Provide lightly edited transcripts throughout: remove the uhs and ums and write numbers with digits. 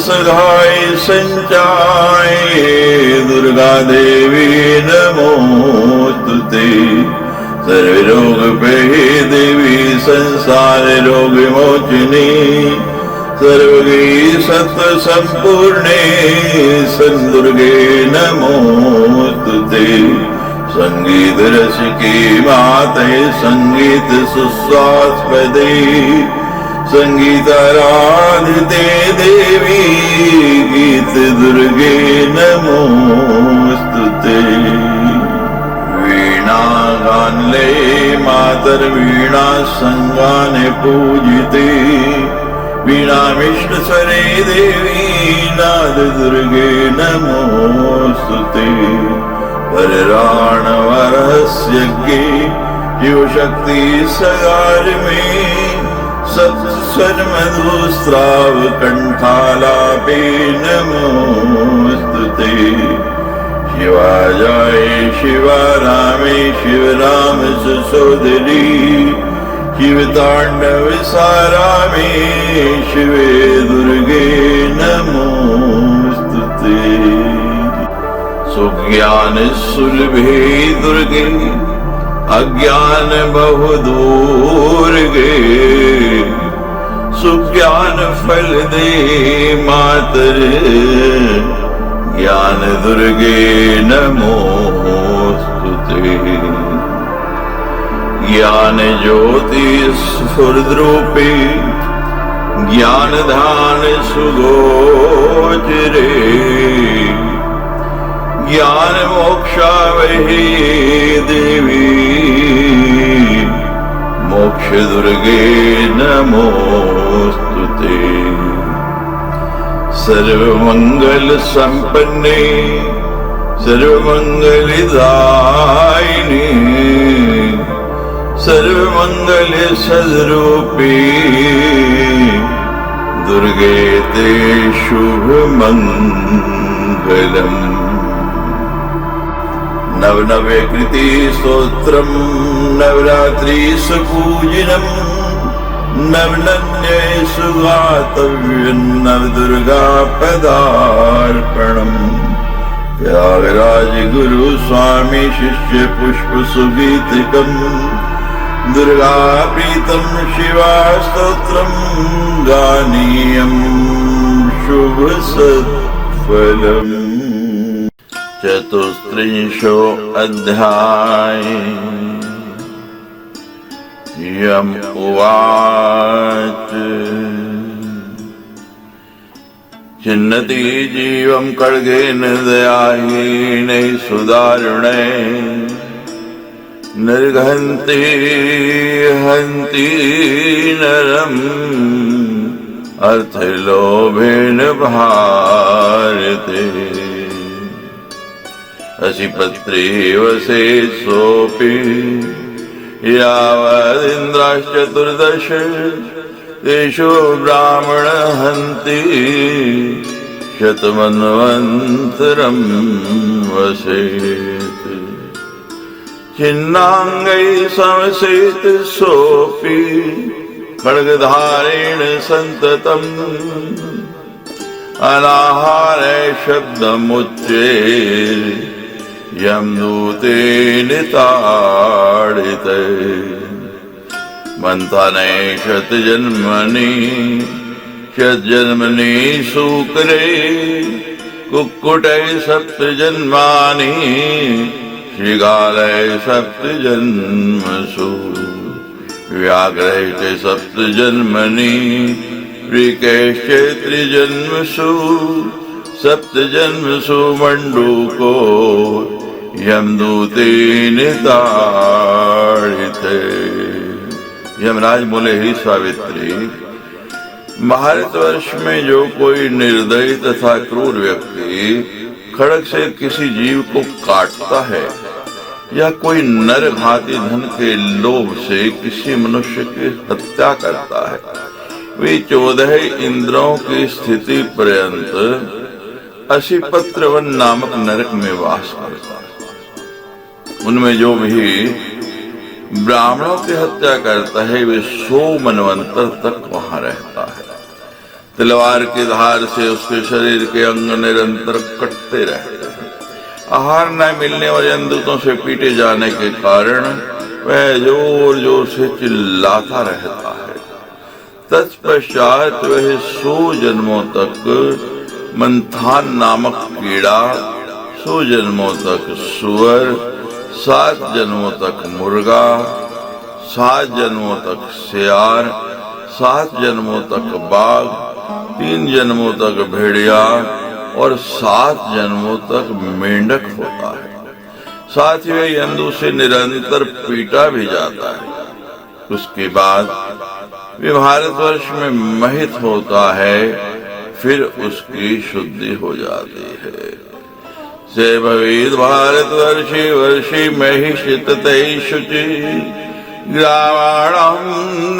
सघाय संचाय दुर्गा देवी नमोस्तुते। सर्व रोग भये देवी संसार रोग विमोचिनी। सर्वगी सत्व संपूर्णे संदुर्गे नमोस्तुते। संगीत रसिके माते संगीत सुस्वास्पदे। संगीताराधिते देवी गीत दुर्गे नमोस्तुते। वीणा गानले मातर वीणा संगाने पूजिते। वीणा विष्णु स्वरे देवी नाद दुर्गे नमोस्तुते। वरराणवरहस्यज्ञे शिव शक्ति सगार में सप्तस्वर मधुस्राव कंठालापे नमोस्तुते। शिवाजाय शिवारामे शिवराम सुसोदरी। शिव तांडव सारामे शिवे दुर्गे नमोस्तुते। सुज्ञान सुलभे दुर्गे अज्ञान बहु दूर गे। सुज्ञान फल दे मातर ज्ञान दुर्गे नमोस्तुते। ज्ञान ज्योति स्फुरद्रूपे ज्ञान धान सुगोचरे। ज्ञान मोक्षावहे देवी मोक्ष दुर्गे नमोस्तुते। सर्वमंगल संपन्ने सर्वमंगलदायिनी। सर्वमंगल सद्रूपी दुर्गे ते शुभ मंगलम्। नवनवे कृति स्तोत्रम नवरात्रि सुपूजनम। नवनन्ये सुगातव्यं नवदुर्गा पदार्पणम्। त्यागराज गुरु स्वामी शिष्य पुष्प सुगीतिकम्। दुर्गा प्रीतम शिवा स्तोत्रम गानीयम् शुभ सत्फलम्। चतुस्त्रिंशो अध्याय। यम उवाच छिन्नति जीवं खड्गेन दयाहीने सुदारुणे। निर्घन्ति हन्ति नरम् अर्थलोभेन भारते। असिपत्रे वसे सोऽपि यावदिन्द्राश्चतुर्दश। तेषु ब्राह्मण हन्ति शतमन्वन्तरं वसेत्। छिन्नाङ्गै समसेत सोऽपि खड्गधारेण सन्ततम्। अनाहारे शब्दमुच्चैर् यं दूतेन ताडिते। मन्थने शतजन्मनि षज्जन्मनि शूकरे। कुक्कुटे सप्तजन्मानि शृगाले सप्तजन्मसु। व्याघ्रे च सप्तजन्मनि वृकेश्च त्रिजन्मसु। सप्तजन्मसु मण्डूको यमदूतेन ताडिते। यमराज बोले, ही सावित्री, भारतवर्ष में जो कोई निर्दयी तथा क्रूर व्यक्ति खड्ग से किसी जीव को काटता है या कोई नरघाती धन के लोभ से किसी मनुष्य की हत्या करता है, वे 14 इंद्रों की स्थिति पर्यंत असिपत्रवन नामक नरक में वास करता है। उनमें जो भी ब्राह्मणों की हत्या करता है वे 100 मनवंतर तक वहां रहता है। तलवार की धार से उसके शरीर के अंग निरंतर कटते रहते हैं। आहार न मिलने और यमदूतों से पीटे जाने के कारण वह जोर जोर से चिल्लाता रहता है। तत्पश्चात वह 100 जन्मों तक मंथान नामक कीड़ा, 100 जन्मों तक सुअर, 7 जन्मों तक मुर्गा, 7 जन्मों तक सियार, 7 जन्मों तक बाघ, 3 जन्मों तक भेड़िया और 7 जन्मों तक मेंढक होता है। साथ ही वह यंदू से निरंतर पीटा भी जाता है। उसके बाद वे भारतवर्ष में महित होता है, फिर उसकी शुद्धि हो जाती है। से भवेद भारतवर्षे वर्षे महिषित तय शुचि ग्रामाणाम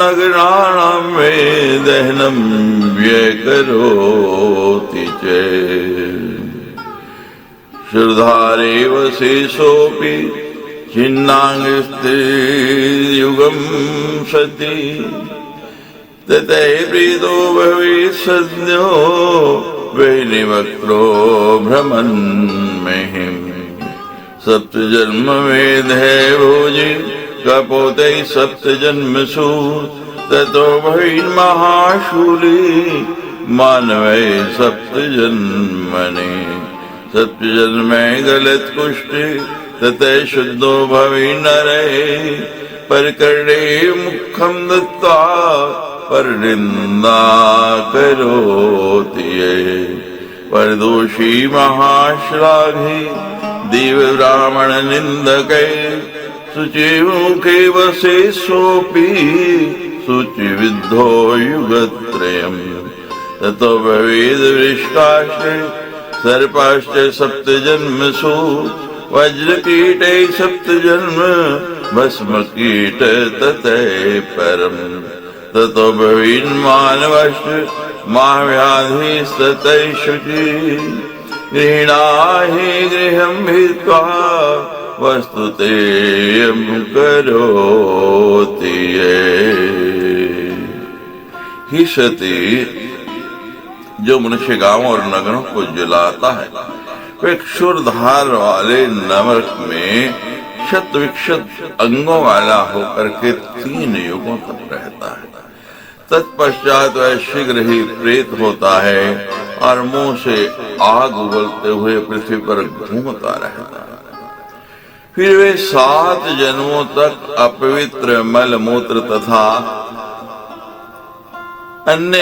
नगराणाम वे दहनम व्यकरोति चेत् श्रद्धारेव शेषोऽपि छिन्नांगस्ते युगम सति ततः प्रीतो भवेत् सद्यो वैनिवक्त्रो भ्रमन् महिम् सप्त जन्म वेदे भोजि कपोते सप्त जन्मसु ततो भवेन् महाशूली मानवे सप्त जन्मनि सप्त जन्मे गलत कुष्ठे ततः शुद्धो भवेन् नरे परकर्णे मुखम दत्त्वा परनिंदा करोति ये परदोषी महाश्लाघे देव ब्राह्मण निंदकै शुचिमुखे वसे सोऽपि शुचिविद्धो युगत्रयम् ततो भवेद् वृषकाश्च सर्पाश्च सप्त जन्मसु वज्रकीटे सप्त जन्म भस्मकीट ततः परम् ततो भवेन् मानवश्च महाव्याधिस्ततः शुचि गृह्णाहि गृहं भित्त्वा वस्तुतेयं करोति ये। ही सती, जो मनुष्य गांवों और नगरों को जलाता है वह क्षुरधार वाले नरक में शत विक्षत अंगों वाला होकर के 3 युगों तक रहता है। तत्पश्चात वह शीघ्र ही प्रेत होता है और मुंह से आग उगलते हुए पृथ्वी पर घूमता रहता है। फिर वे 7 जन्मों तक अपवित्र मल मूत्र तथा अन्य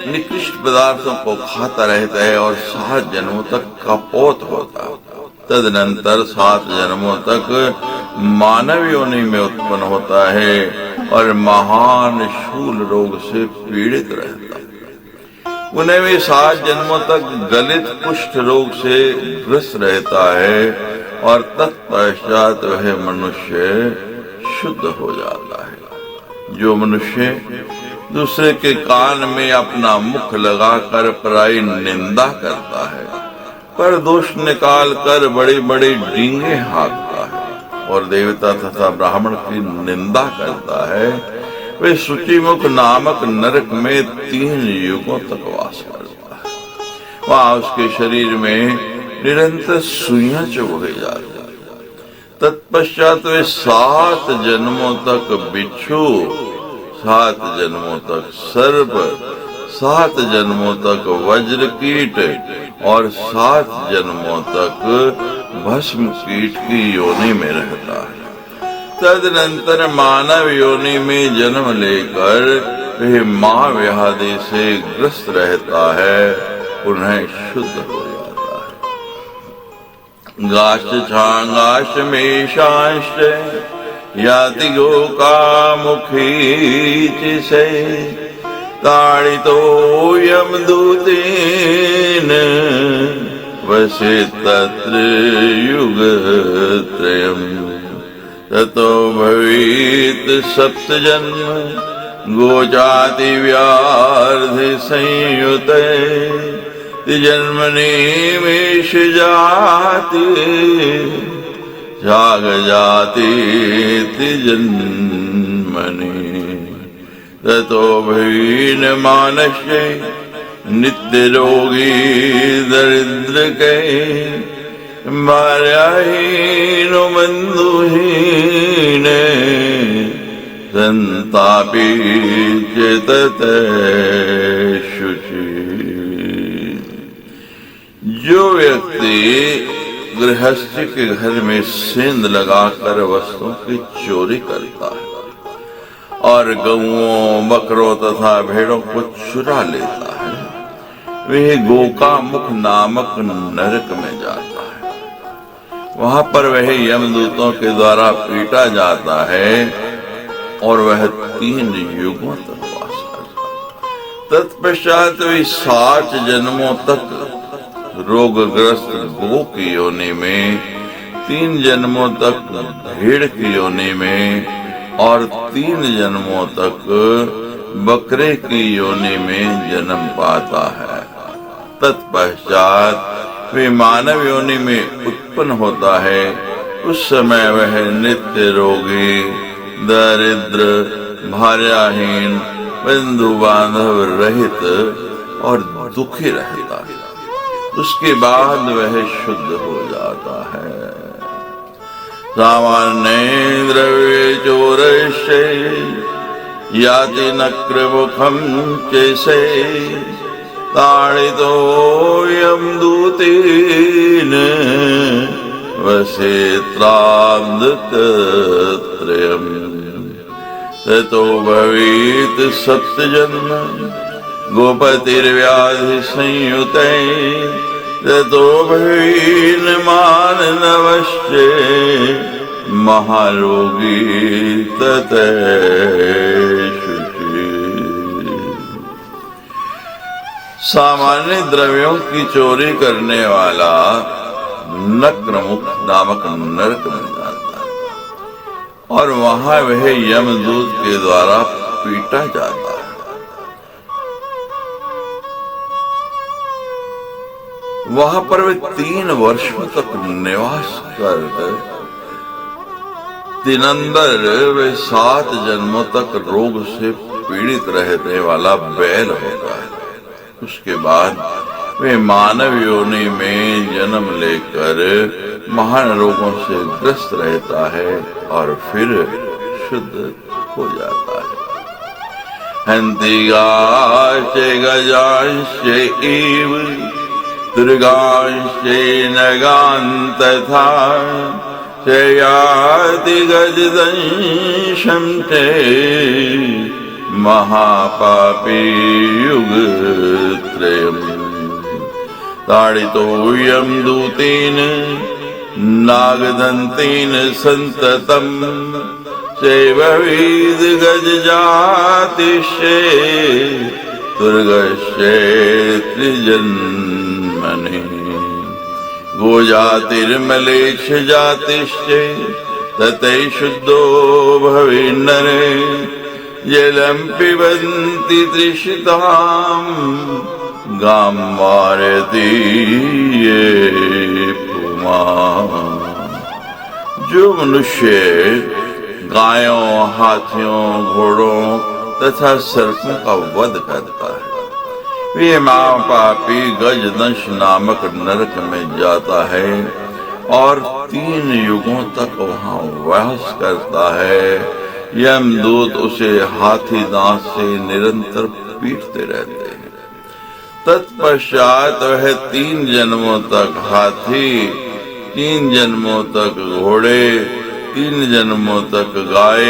निकृष्ट पदार्थों को खाता रहता है और 7 जन्मों तक कपोत होता है। तदनंतर 7 जन्मों तक मानव योनि में उत्पन्न होता है और महान शूल रोग से पीड़ित रहता है। उन्हें वे 7 जन्मों तक गलित कुष्ठ रोग से ग्रस्त रहता है और तत्पश्चात वह मनुष्य शुद्ध हो जाता है। जो मनुष्य दूसरे के कान में अपना मुख लगाकर पराई निंदा करता है, पर दोष निकाल कर बड़ी बड़ी डींगे हाँकता है और देवता तथा ब्राह्मण की निंदा करता है, वे शुचिमुख नामक नरक में 3 युगों तक वास करता है। वहाँ उसके शरीर में निरंतर सुइयां चुभे जाती है। तत्पश्चात वे 7 जन्मों तक बिच्छू, 7 जन्मों तक सर्प, 7 जन्मों तक वज्र कीट और 7 जन्मों तक भस्म कीट की योनि में रहता है। तदनंतर मानव योनि में जन्म लेकर वह महाव्याधि से ग्रस्त रहता है, उन्हें शुद्ध हो जाता है। गाश्च छांगाश्च मेषांश्च याति गोकामुखी से ताड़ितो यमदूतेन वसे तत्र युगत्रयम् ततो भवेत् 7 जन्म गोजाति व्याधि संयुते जन्मनि मेष जाति जाग जाति जन्मनि ततो भवेन् मानस्य नित्य रोगी दरिद्र के, भार्याहीन बंधुहीन, संतापी चेतते शुचि। जो व्यक्ति गृहस्थी के घर में सेंध लगाकर वस्तुओं की चोरी करता है और गऊओं, बकरों तथा भेड़ों को चुरा लेता है, वह गोकामुख नामक नरक में जाता है। वहां पर वह यमदूतों के द्वारा पीटा जाता है और वह 3 युगों तक वास करता है। तत्पश्चात वे 60 जन्मों तक रोगग्रस्त गो की योनि में, 3 जन्मों तक भेड़ की योनि में और 3 जन्मों तक बकरे की योनि में जन्म पाता है। तत्पश्चात वे मानव योनि में उत्पन्न होता है। उस समय वह नित्य रोगी, दरिद्र, भार्याहीन, बंधु बांधव रहित और दुखी रहता है। उसके बाद वह शुद्ध हो जाता है। सामान्य द्रव्य चोरस्य याति नक्रमुखं चैसे, ताड़ितो यमदूतेन वसेत्राब्धत्रयम्, ततो भवेत् 7 जन्म गोपतिर्व्याधि संयुते, ततो भवेन् मानवश्च महारोगी ततः शुचि। सामान्य द्रव्यों की चोरी करने वाला नक्रमुख नामक नरक में जाता है और वहां वह यमदूत के द्वारा पीटा जाता है। वहां पर वे 3 वर्षों तक निवास कर तिनंदर वे 7 जन्मों तक रोग से पीड़ित रहने वाला बैल होता है। उसके बाद वे मानव योनि में जन्म लेकर महान रोगों से ग्रस्त रहता है और फिर शुद्ध हो जाता है। हंतिगाश्च गजांश्च इव दुर्गांश्च नगान् तथा, याति गजदंशं ते महापापी युगत्रयम्, ताड़ितो यमदूतेन नागदन्तेन सन्ततम्, चैववेद गजजातिश्च दुर्गश्च त्रिजन्मनि, गोजातिर्मलेच्छ जातिश्च ततः शुद्धो भवेन्नरे, जलं पिबन्ति तृषितां गां वारयति ये पुमान्। जो मनुष्य गायों, हाथियों, घोड़ों तथा सर्पों का वध करता है, वे महापापी गजदंश नामक नरक में जाता है और 3 युगों तक वहां वास करता है। यमदूत उसे हाथी दांत से निरंतर पीटते रहते हैं। तत्पश्चात वह 3 जन्मों तक हाथी, 3 जन्मों तक घोड़े, 3 जन्मों तक गाय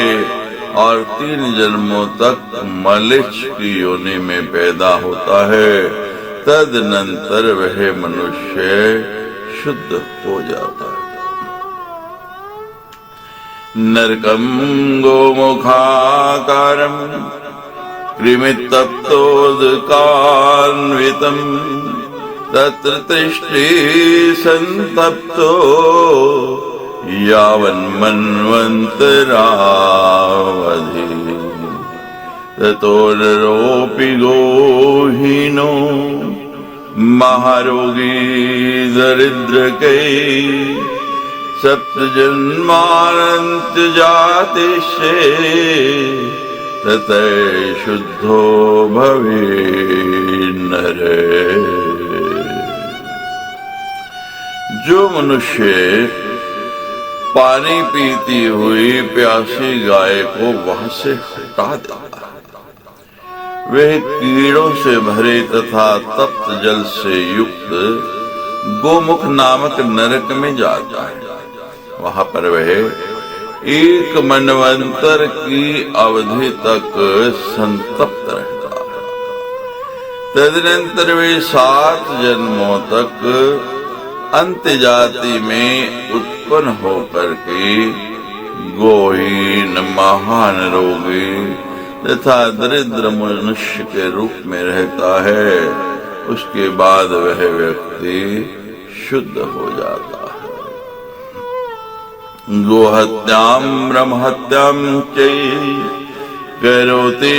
और 3 जन्मों तक मलेच्छ की योनि में पैदा होता है। तदनंतर वह मनुष्य शुद्ध हो जाता है। नरकं गोमुखाकारं कृमितप्तोदकान्वितं, तत्र तिष्ठे संतप्तो यावन्मन्वन्तरावधि, ततो नरोऽपि गोहीनो महारोगी दरिद्रकै, 7 जन्मानन्त जातिश्च ततः शुद्धो भवे नरे। जो मनुष्य पानी पीती हुई प्यासी गाय को वहां से हटा देता है, वह कीड़ों से भरे तथा तप्त जल से युक्त गोमुख नामक नरक में जाता है। वहां पर वह एक मनवंतर की अवधि तक संतप्त रहता है। तदनंतर वे 7 जन्मों तक अंत्य जाति में उत्पन्न होकर के गोहीन, महान रोगी तथा दरिद्र मनुष्य के रूप में रहता है। उसके बाद वह व्यक्ति शुद्ध हो जाता है। गोहत्याम ब्रह्महत्याम चैव करोति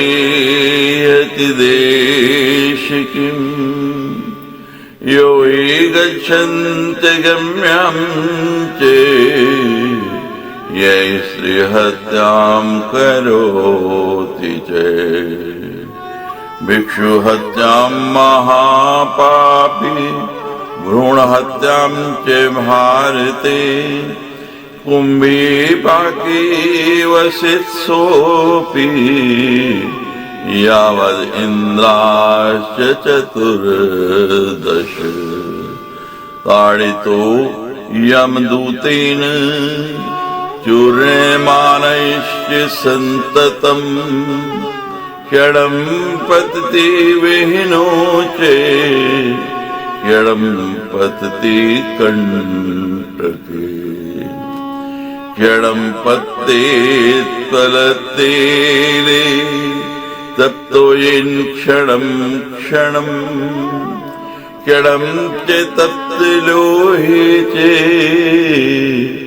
यति देशिकीम् यो हि गच्छन्ति गम्यं चेत् ये श्रीहत्यां करोति चेत् भिक्षुहत्यां महापापी भ्रूणहत्यां च भारते कुम्भीपाकी वसित्सोऽपि यावद् इन्द्राश्च 14 ताडितो यमदूतेन चूर्यमाणैश्च सन्ततम् क्षणं पतति विहीनो चेत् क्षणं पतति कण्टके क्षणं पतेत् फलतेरे तप्तो येन क्षणं क्षणं क्षणं च तप्तलोहे चेत्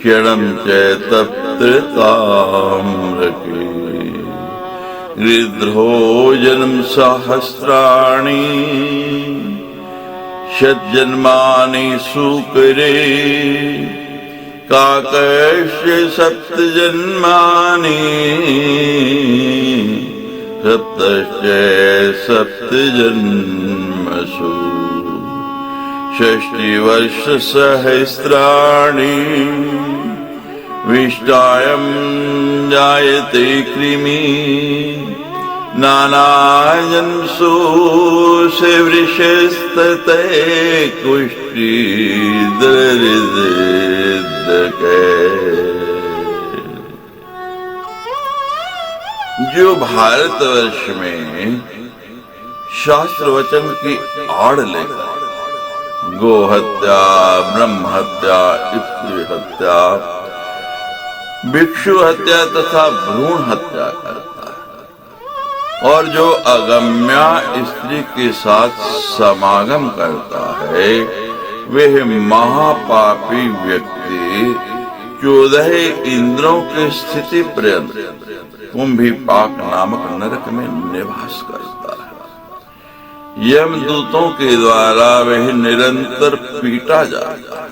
क्षणं च तप्तताम्रके गृध्रो जन्म सहस्राणि शतजन्मानि सुकरे काकस्य 7 जन्मानि सप्तश्च 7 जन्मसु षष्टिवर्ष सहस्राणि विष्टायं जायते कृमि नानाजन्मसु वृषस्तते कुष्ठी दरिद्रके। जो भारतवर्ष में शास्त्र वचन की आड़ लेकर गो हत्या, ब्रह्म हत्या, स्त्री हत्या, भिक्षु हत्या तथा भ्रूण हत्या करता है और जो अगम्या स्त्री के साथ समागम करता है, वह महापापी व्यक्ति 14 इंद्रों की स्थिति पर्यंत कुंभीपाक नामक नरक में निवास करता है। यमदूतों के द्वारा वह निरंतर पीटा जाता है,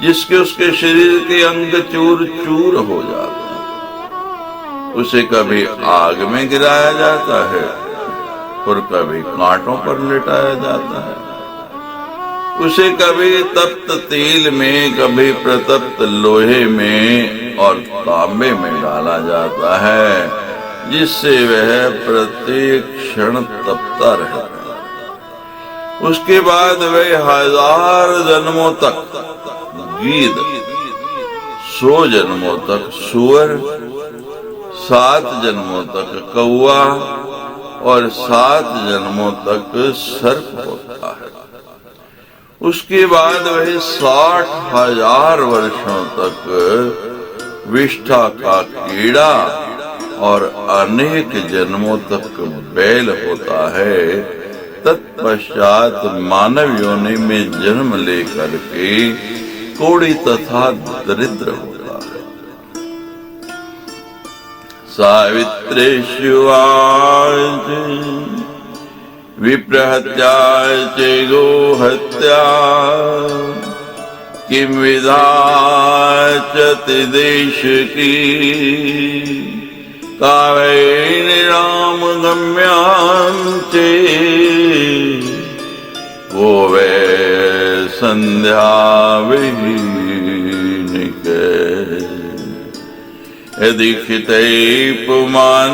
जिसके उसके शरीर के अंग चूर चूर हो जाते हैं। उसे कभी आग में गिराया जाता है और कभी कांटों पर लिटाया जाता है। उसे कभी तप्त तेल में, कभी प्रतप्त लोहे में और तांबे में डाला जाता है, जिससे वह प्रत्येक क्षण तपता रहता है। उसके बाद वह 1000 जन्मों तक गीद, 100 जन्मों तक सुअर, 7 जन्मों तक कौआ और 7 जन्मों तक सर्प होता है। उसके बाद वह 60,000 वर्षों तक विष्ठा का कीड़ा और अनेक जन्मों तक बैल होता है। तत्पश्चात मानव योनि में जन्म लेकर के कोढ़ी तथा दरिद्र होता है। सावित्री शिवाज विप्रहत्या च गोहत्या किम विधाचति देश की तावै निराम गम्यांते वो वे संध्या विहीनिके दीक्षिते पुमान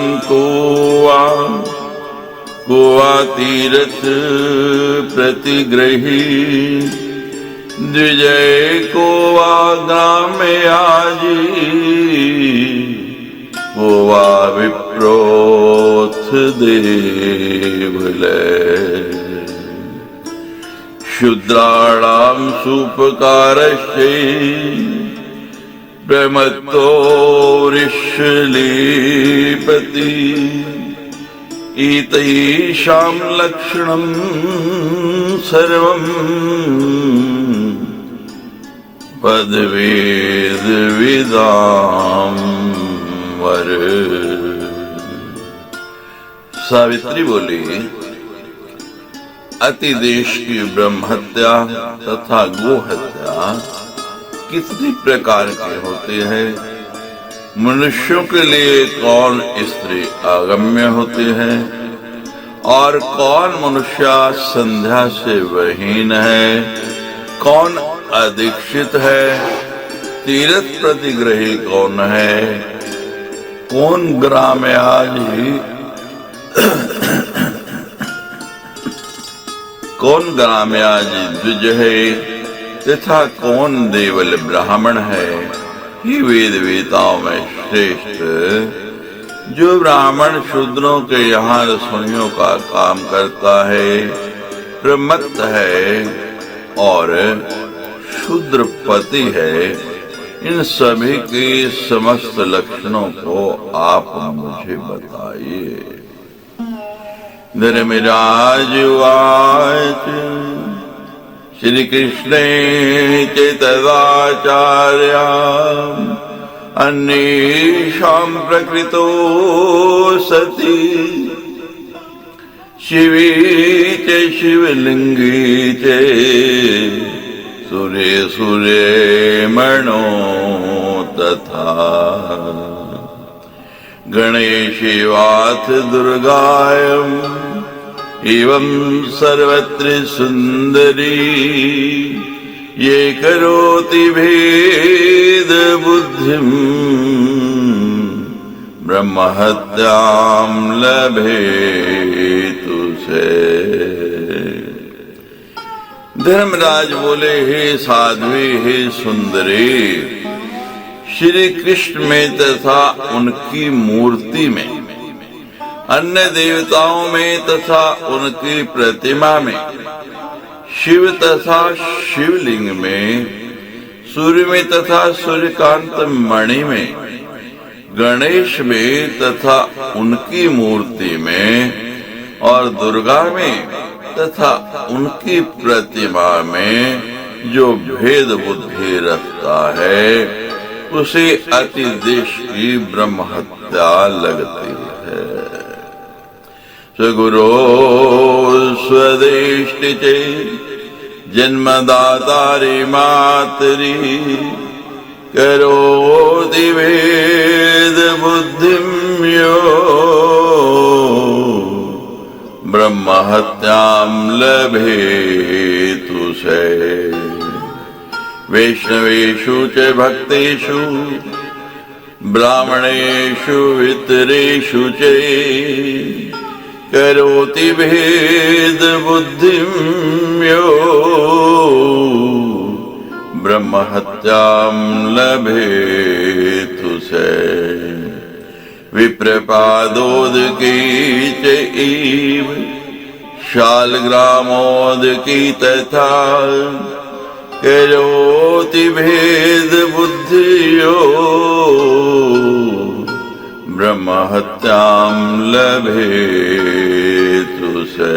कुआ तीरथ प्रतिग्रही द्विजय कोवा ग्राम्य आजी कोवा विप्रोथ देवले शूद्राणां सुपकारश्चे प्रमत्तो ऋष्यलीपति इतैषां लक्षणं सर्वं पदवेदविदां वर। सावित्री बोली, अति देश की ब्रह्म हत्या तथा गो हत्या कितनी प्रकार के होते हैं? मनुष्यों के लिए कौन स्त्री अगम्य होते हैं और कौन मनुष्य संध्या से विहीन है, कौन अदीक्षित है, तीर्थ प्रतिग्रही कौन है, कौन ग्राम्याजी कौन ग्राम्याजी द्विज है तथा कौन देवल ब्राह्मण है। ही वेद वेताओं में श्रेष्ठ जो ब्राह्मण शूद्रों के यहाँ रसोइयों का काम करता है, प्रमत्त है और शूद्रपति है, इन सभी के समस्त लक्षणों को आप मुझे बताइए। धर्मराज उवाच श्री कृष्णे चेतदाचार्या अन्येषां प्रकृतो सति शिवे च शिवलिंगे च सुरे सुरे मणो तथा गणेशे वाथ दुर्गायम् एवं सर्वत्र सुंदरी ये करोति भेद बुद्धिं ब्रह्महत्यां लभेतु से। धर्मराज बोले, हे साध्वी, हे सुंदरी, श्री कृष्ण में तथा उनकी मूर्ति में, अन्य देवताओं में तथा उनकी प्रतिमा में, शिव तथा शिवलिंग में, सूर्य में तथा सूर्यकांत मणि में, गणेश में तथा उनकी मूर्ति में और दुर्गा में तथा उनकी प्रतिमा में जो भेद बुद्धि रखता है उसे अति देश की ब्रह्म हत्या लगती है। सगुरो स्वदेष्टि चे जन्मदातारि मातरि करोति भेद बुद्धिं यो ब्रह्म हत्यां लभेतु से। वैष्णवेषु च भक्तेषु ब्राह्मणेषु इतरेषु च करोति भेद बुद्धिं यो ब्रह्म हत्यां लभेतु से। विप्रपादोदकी च इव शालग्रामोदकी तथा करोति भेद बुद्धियो ब्रह्म हत्यां लभेतु से।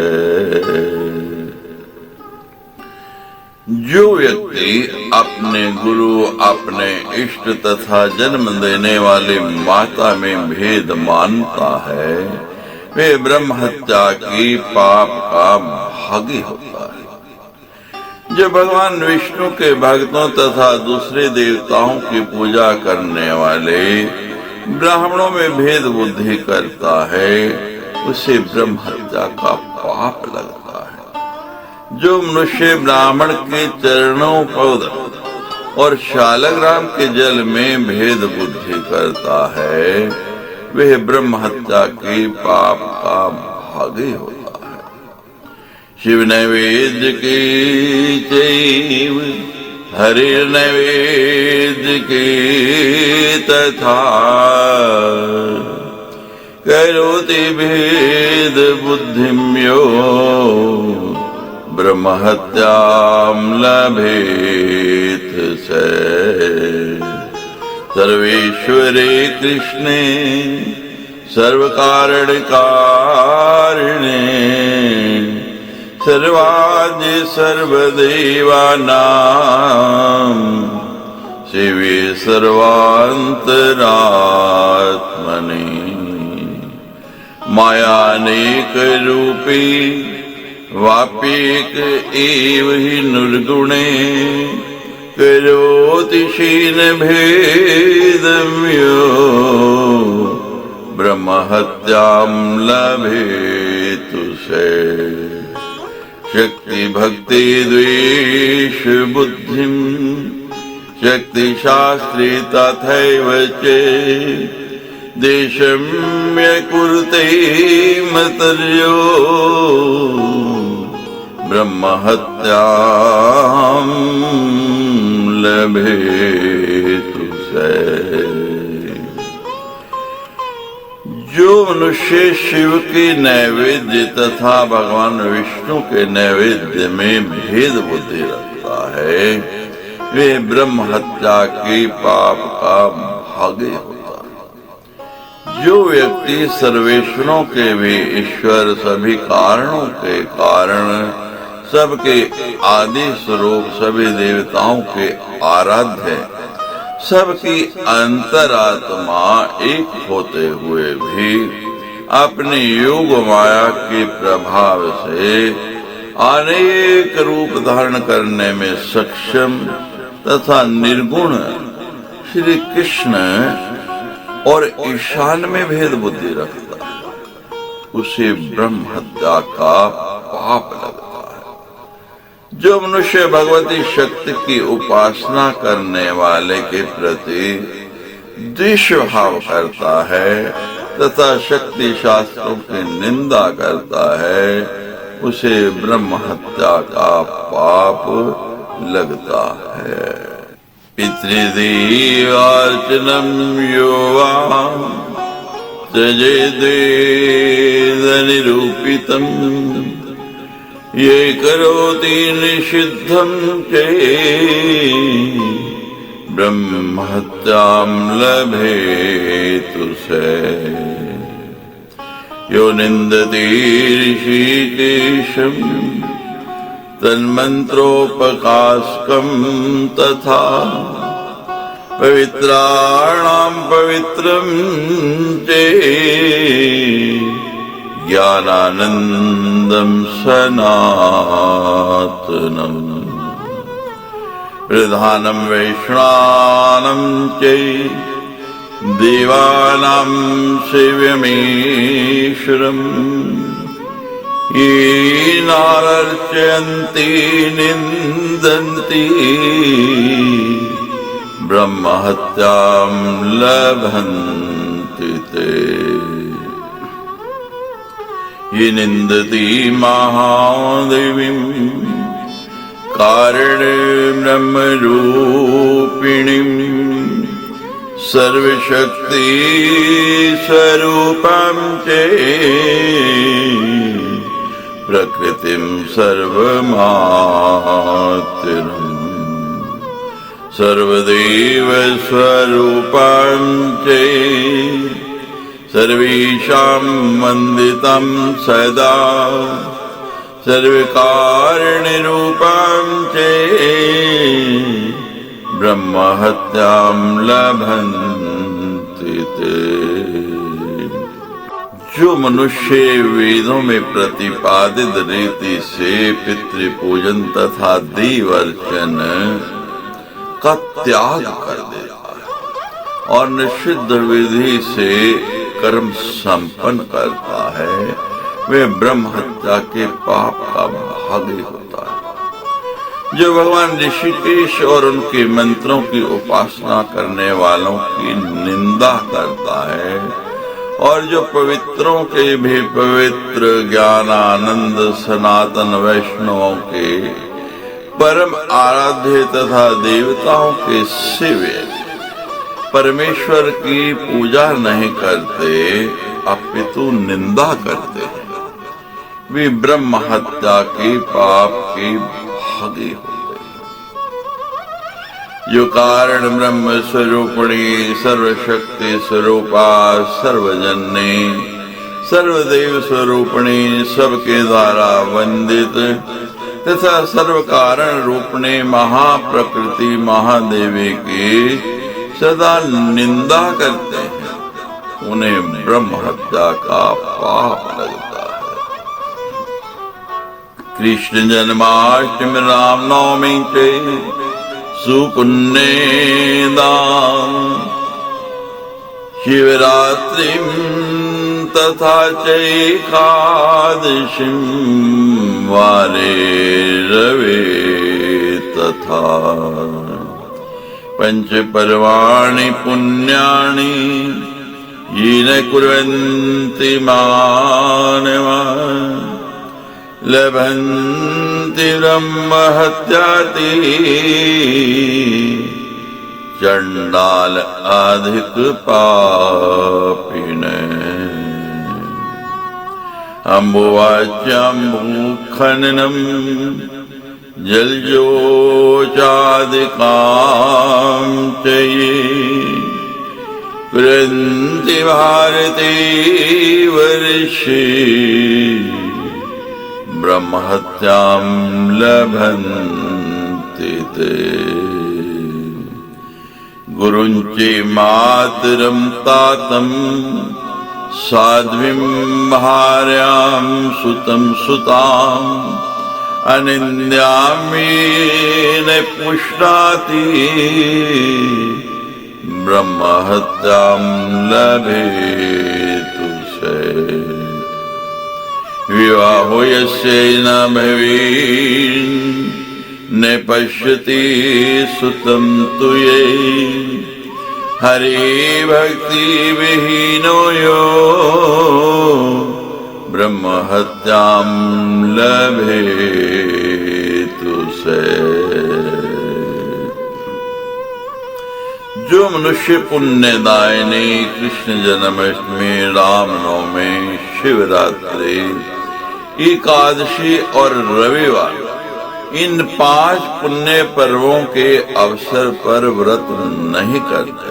जो व्यक्ति अपने गुरु, अपने इष्ट तथा जन्म देने वाली माता में भेद मानता है वे ब्रह्म हत्या की पाप का भागी होता है। जो भगवान विष्णु के भक्तों तथा दूसरे देवताओं की पूजा करने वाले ब्राह्मणों में भेद बुद्धि करता है उसे ब्रह्म हत्या का पाप लगता है। जो मनुष्य ब्राह्मण के चरणों पद और शालग्राम के जल में भेद बुद्धि करता है वह ब्रह्म हत्या के पाप का भागी होता है। शिव नैवेद्य की चैव हरि नैवेद्य की तथा करोति भेद बुद्धिं यो ब्रह्म हत्यां लभेत से। सर्वेश्वरे कृष्णे सर्वकारण कारिणे सर्वाद्य सर्वदेवानां शिवे सर्वान्तरात्मने मायानेक रूपी वाप्येक एव हि निर्गुणे करोति क्षीण भेदं यो ब्रह्म हत्यां लभेतु से। शक्ति भक्ति द्वेष बुद्धिं शक्ति शास्त्री तथैव च देशं यकुरुते मतर्यो ब्रह्म हत्यां लभेतु से। जो मनुष्य शिव के नैवेद्य तथा भगवान विष्णु के नैवेद्य में भेद बुद्धि रखता है वे ब्रह्म हत्या के पाप का भागी होता है। जो व्यक्ति सर्वेश्वरों के भी ईश्वर सभी कारणों के कारण सबके आदि स्वरूप सभी देवताओं के आराध्य सबकी अंतरात्मा एक होते हुए भी अपने योग माया के प्रभाव से अनेक रूप धारण करने में सक्षम तथा निर्गुण श्री कृष्ण और ईशान में भेद बुद्धि रखता है उसे ब्रह्म हत्या का पाप लगता है। जो मनुष्य भगवती शक्ति की उपासना करने वाले के प्रति द्वेष भाव करता है तथा शक्ति शास्त्रों की निंदा करता है उसे ब्रह्म हत्या का पाप लगता है। पितृदेवार्चनम यो वा त्यजेद् निरूपितम् ये करोति निषिद्धं च ब्रह्म हत्यां लभेतु से। यो निन्दति ऋषिकेशं तन्मन्त्रोपकाशकं तथा पवित्राणां पवित्रं च ज्ञानानन्दं सनातनं प्रधानं वैष्णवानां च देवानां शिवमेश्वरम् ये नार्चन्ति निन्दन्ति ब्रह्म हत्यां लभन्ति ते। ये निन्दति महादेवीं कारण ब्रह्म रूपिणीं सर्वशक्ति स्वरूपं च प्रकृतिं सर्वमात्रं सर्वदेव स्वरूपं च सर्वेषां वन्दितं सदा सर्वकारणरूपं च ब्रह्म हत्यां लभन्ति ते। जो मनुष्य वेदों में प्रतिपादित रीति से पितृपूजन तथा देव अर्चन का त्याग कर देता है और निषिद्ध विधि से कर्म संपन्न करता है, वे ब्रह्म हत्या के पाप का भागी होता है। जो भगवान ऋषिकेश और उनके मंत्रों की उपासना करने वालों की निंदा करता है और जो पवित्रों के भी पवित्र ज्ञानानंद सनातन वैष्णवों के परम आराध्य तथा देवताओं के सेव्य परमेश्वर की पूजा नहीं करते अपितु निंदा करते हैं, वे ब्रह्म हत्या के पाप के भागी होते हैं। जो कारण ब्रह्म स्वरूपिणी सर्वशक्ति स्वरूपा सर्वजननी सर्वदेव स्वरूपिणी सबके द्वारा वंदित तथा सर्व कारण रूपणे महाप्रकृति महादेवी की सदा निंदा करते हैं, उन्हें ब्रह्म हत्या का पाप लगता है। कृष्ण जन्माष्टमी राम नवमी के सुपुण्ये दाम शिवरात्रि तथा चैकादशीं वारे रवे तथा पंच पर्वाणि पुण्यानि येन कुर्वन्ति मानवा लभन्ति ब्रह्म हत्याति चंडाल अधिक पापिन। अम्बुवाच्यम्बु खननम जलजोचादिकां च ये कृन्ति भारती वर्षे ब्रह्म हत्यां लभन्ति ते। गुरुञ्चे मातरं तातं साध्वीं भार्यां सुतं सुताम् अनिन्द्यामि न पुष्णाति ब्रह्म हत्यां लभेतु से। विवाहो यस्य न भवेन् न पश्यति सुतं तु ये हरि भक्ति विहीनो यो ब्रह्म हत्यां लभेतु से। जो मनुष्य पुण्यदायिनी कृष्ण जन्माष्टमी रामनवमी शिवरात्रि एकादशी और रविवार इन 5 पुण्य पर्वों के अवसर पर व्रत नहीं करते,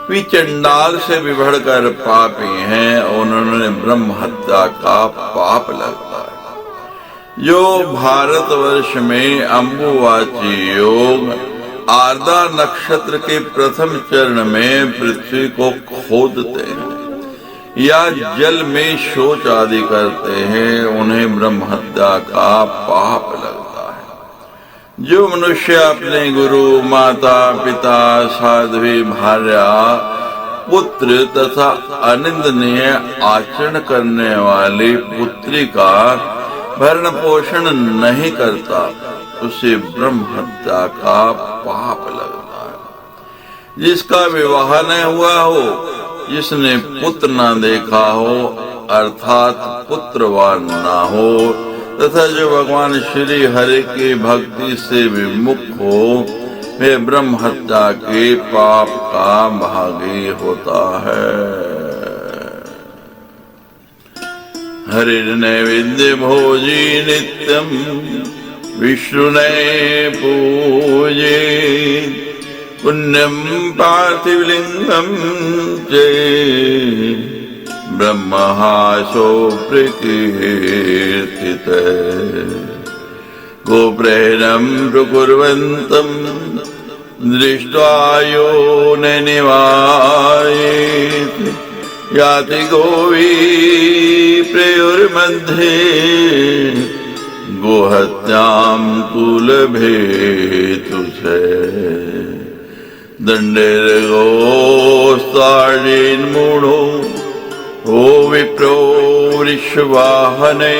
वे चंडाल से भी बढ़कर पापी हैं, उन्होंने ब्रह्म हत्या का पाप लगता है। जो भारतवर्ष में अम्बुवाची योग आर्द्रा नक्षत्र के प्रथम चरण में पृथ्वी को खोदते हैं या जल में शौच आदि करते हैं, उन्हें ब्रह्म हत्या का पाप लगता है। जो मनुष्य अपने गुरु माता पिता साध्वी भार्या पुत्र तथा अनिंदनीय आचरण करने वाली पुत्री का भरण पोषण नहीं करता, उसे ब्रह्म हत्या का पाप लगता है। जिसका विवाह न हुआ हो, जिसने पुत्र न देखा हो अर्थात पुत्रवान न हो तथा जो भगवान श्री हरि की भक्ति से विमुख हो, वे ब्रह्म हत्या के पाप का भागी होता है। हरिर्नैवेद्य भोजी नित्यं विष्णुने पूजे पुण्यं पार्थिवलिंगं च ब्रह्महासो प्रकीर्तित। गोप्रेणं प्रकुर्वन्तं दृष्ट्वा यो न निवायेत् याति गोवी प्रयुर्मध्ये गोहत्यां तु लभेतु से। दण्डेर्गोस्ताडीन्मूढो ओ विप्रो वृषवाहने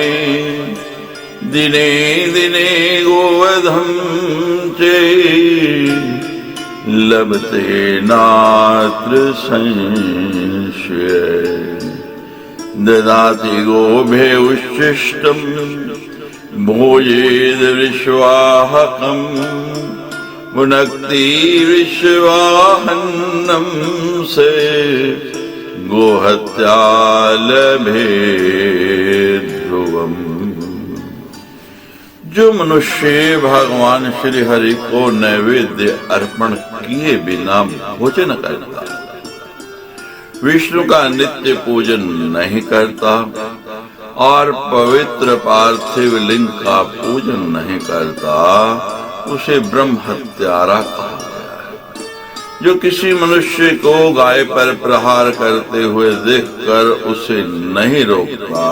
दिने दिने गोवधं चे लभते नात्र संशय ददाति गोभे उच्छिष्टं भोजेद विश्वाहकम् भुनक्ति विश्वाहन्नं से गोहत्या लभे ध्रुवम्। जो मनुष्य भगवान श्री हरि को नैवेद्य अर्पण किए बिना भोजन करता, विष्णु का नित्य पूजन नहीं करता और पवित्र पार्थिव लिंग का पूजन नहीं करता, उसे ब्रह्म हत्यारा कहा गया है। जो किसी मनुष्य को गाय पर प्रहार करते हुए देखकर उसे नहीं रोकता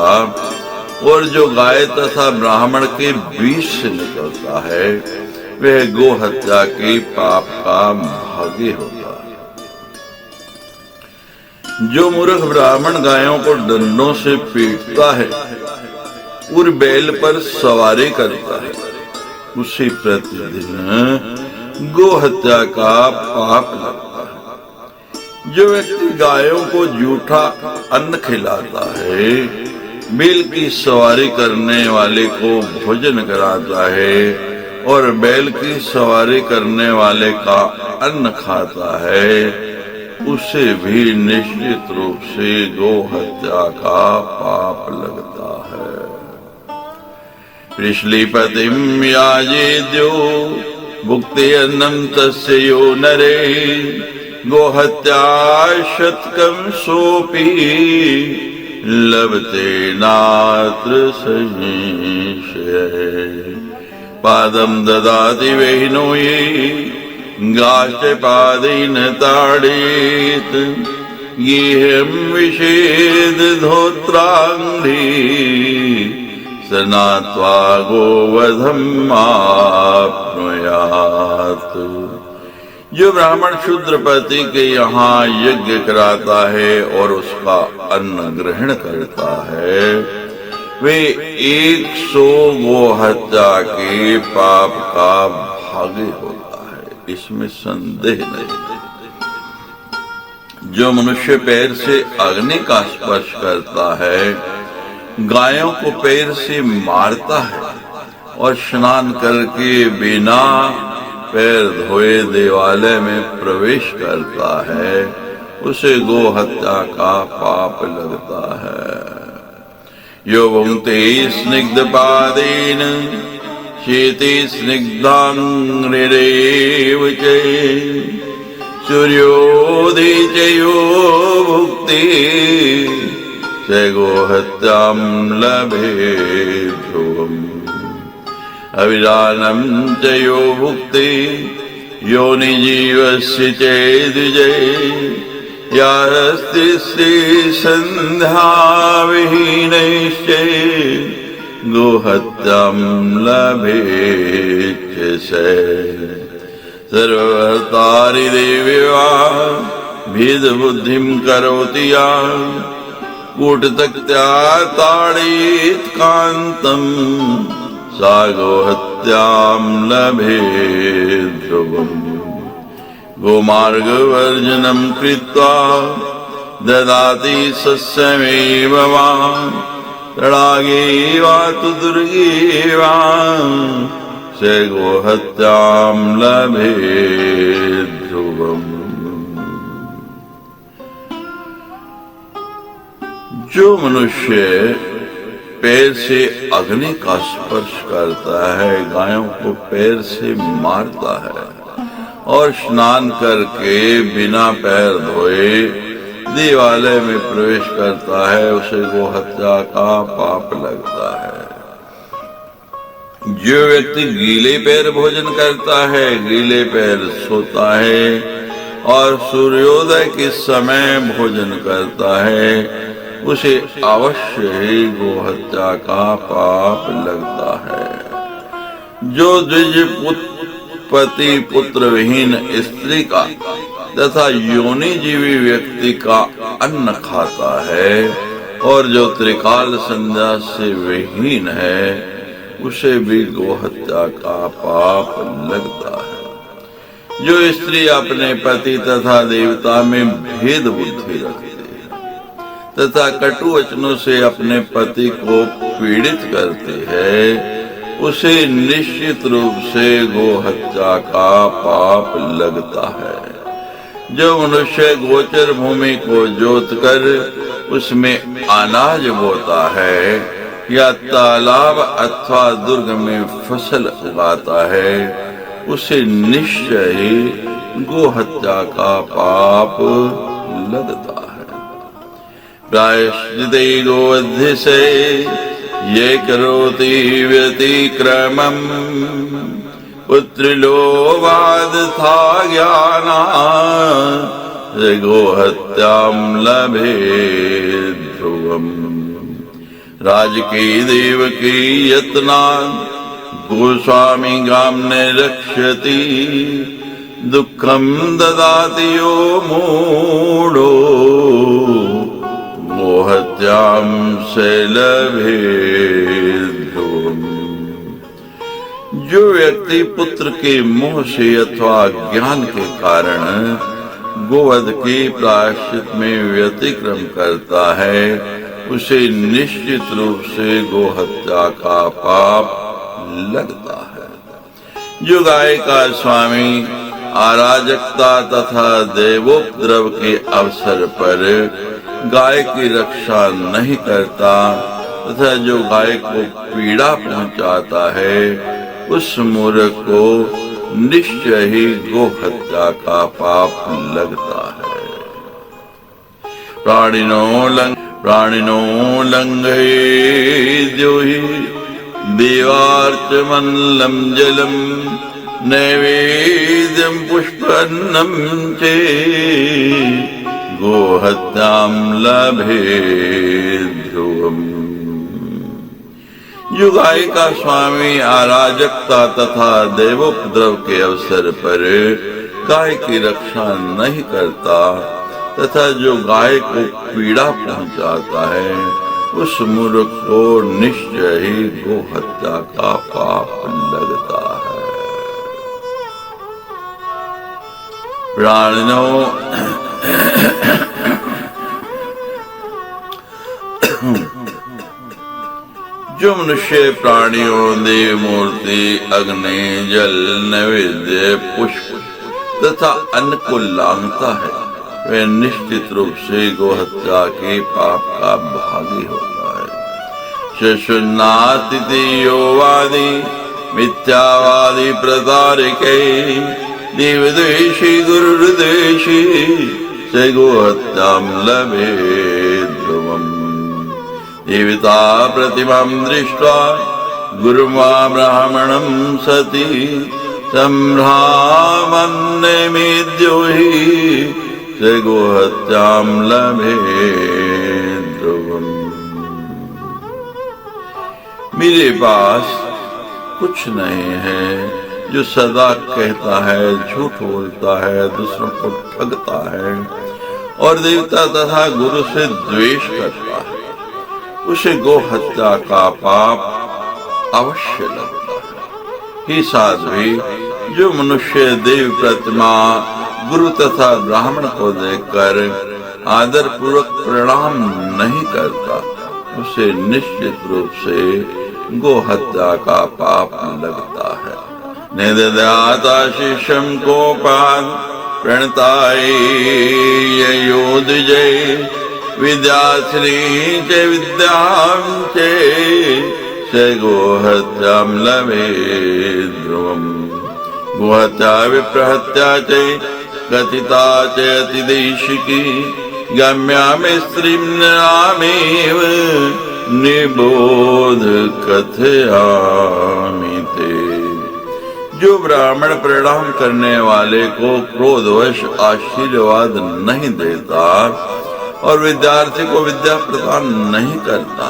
और जो गाय तथा ब्राह्मण के बीच से निकलता है, वह गो हत्या के पाप का भागी होता है। जो मूर्ख ब्राह्मण गायों को डंडों से पीटता है और बैल पर सवारी करता है, उसे प्रतिदिन गो हत्या का पाप लगता है। जो व्यक्ति गायों को जूठा अन्न खिलाता है, बैल की सवारी करने वाले को भोजन कराता है और बैल की सवारी करने वाले का अन्न खाता है, उसे भी निश्चित रूप से गो हत्या का पाप लगता है। श्लीपतिं याजेद्यो भुक्ते अन्नं तस्य यो नरे गोहत्या शतकं सोऽपि लभते नात्र संशय। पादं ददाति वैनो ये गाश्च पादेन ताड़ेत गेहं विषेद धोत्राङ्घ्रि स्नात्वा गोवधम् आप्नुयात्। जो ब्राह्मण शूद्रपति के यहाँ यज्ञ कराता है और उसका अन्न ग्रहण करता है, वे 100 गो हत्या के पाप का भागी होता है, इसमें संदेह नहीं। जो मनुष्य पैर से अग्नि का स्पर्श करता है, गायों को पैर से मारता है और स्नान करके बिना पैर धोए देवालय में प्रवेश करता है, उसे गो हत्या का पाप लगता है। यो भुङ्क्ते स्निग्ध पादेन शेते स्निग्धाङ्घ्रिरेव च सूर्योदये च यो भुक्ते स गो हत्यां लभे ध्रुवम्। अविरानं च यो भुक्ते योनिजीवस्य चेद्विजे यास्ति सन्ध्याविहीनैश्च गोहत्यां लभेत् च सर्वहर्तारि देव्या भेदबुद्धिं करोति या कूटतक्त्या ताडयेत् कान्तम् सा गोहत्यां लभेत् ध्रुवम्। गोमार्गवर्जनं कृत्वा ददाति सस्यमेव वा तडागे वा तु दुर्गे वा स गोहत्यां लभेत् ध्रुवम्। जो मनुष्य पैर से अग्नि का स्पर्श करता है, गायों को पैर से मारता है और स्नान करके बिना पैर धोए देवालय में प्रवेश करता है, उसे गोहत्या का पाप लगता है। जो व्यक्ति गीले पैर भोजन करता है, गीले पैर सोता है और सूर्योदय के समय भोजन करता है, उसे अवश्य ही गोहत्या का पाप लगता है। जो द्विज पति पुत्र विहीन स्त्री का तथा योनि जीवी व्यक्ति का अन्न खाता है और जो त्रिकाल संध्या से विहीन है उसे भी गोहत्या का पाप लगता है। जो स्त्री अपने पति तथा देवता में भेद बुद्धि रखती है तथा कटु वचनों से अपने पति को पीड़ित करती है उसे निश्चित रूप से गोहत्या का पाप लगता है। जो मनुष्य गोचर भूमि को जोत कर उसमें अनाज बोता है या तालाब अथवा दुर्ग में फसल उगाता है उसे निश्चय ही गोहत्या का पाप लगता है। प्रायश्चिते गोवध्य से ये करोति व्यतिक्रमम् पुत्रिलोभाद् था ज्ञाना गोहत्यां लभे ध्रुवम्। राजकी देवकी यत्नात् गोस्वामी गाम्ने रक्षति दुःखं ददाति यो मूढो गोहत्यां से लभे ध्रुवम्। जो व्यक्ति पुत्र के मोह से अथवा ज्ञान के कारण गोवध के प्रायश्चित में व्यतिक्रम करता है उसे निश्चित रूप से गोहत्या का पाप लगता है। जो गाय का स्वामी अराजकता तथा देवोपद्रव के अवसर पर गाय की रक्षा नहीं करता तथा जो गाय को पीड़ा पहुंचाता है उस मूर्ख को निश्चय ही गोहत्या का पाप लगता है। प्राणिनो लंघे द्योहि देवार्चमल्लं जलम नैवेद्यं पुष्पन्नं चे गोहत्यां लभे ध्रुवम्। जो गाय का स्वामी अराजकता तथा देवोपद्रव के अवसर पर गाय की रक्षा नहीं करता तथा जो गाय को पीड़ा पहुंचाता है उस मूर्ख को निश्चय ही गोहत्या का पाप लगता है। प्राणिनो जो मनुष्य प्राणियों देव मूर्ति अग्नि जल नैवेद्य पुष्प तथा अन्न को लांघता है वह निश्चित रूप से गोहत्या के पाप का भागी होता है। शशुनातिथियोवादी मिथ्यावादी प्रतारिके देवद्वेषी गुरुर्द्वेषी से गोहत्यां लभे ध्रुवम्। देवता प्रतिमां दृष्ट्वा गुरुमा ब्राह्मणं सति संभ्रामन्नेमिद्यो हि स गोहत्यां लभे ध्रुवम्। मेरे पास कुछ नहीं है जो सदा कहता है झूठ बोलता है दूसरों को ठगता है और देवता तथा गुरु से द्वेष करता है उसे गोहत्या का पाप अवश्य लगता है। ही साध्वी जो मनुष्य देव प्रतिमा गुरु तथा ब्राह्मण को देखकर आदर पूर्वक प्रणाम नहीं करता उसे निश्चित रूप से गोहत्या का पाप लगता है। निददाताशिषं कोपान् प्रणताय योधजय विद्याश्री च विद्यां च स गोहत्यां लभे ध्रुवम्। गोहत्या विप्रहत्या च कथिता च अतिदेशिकी गम्या में स्त्रीं नामेव निबोध कथयामि ते। जो ब्राह्मण प्रणाम करने वाले को क्रोधवश आशीर्वाद नहीं देता और विद्यार्थी को विद्या प्रदान नहीं करता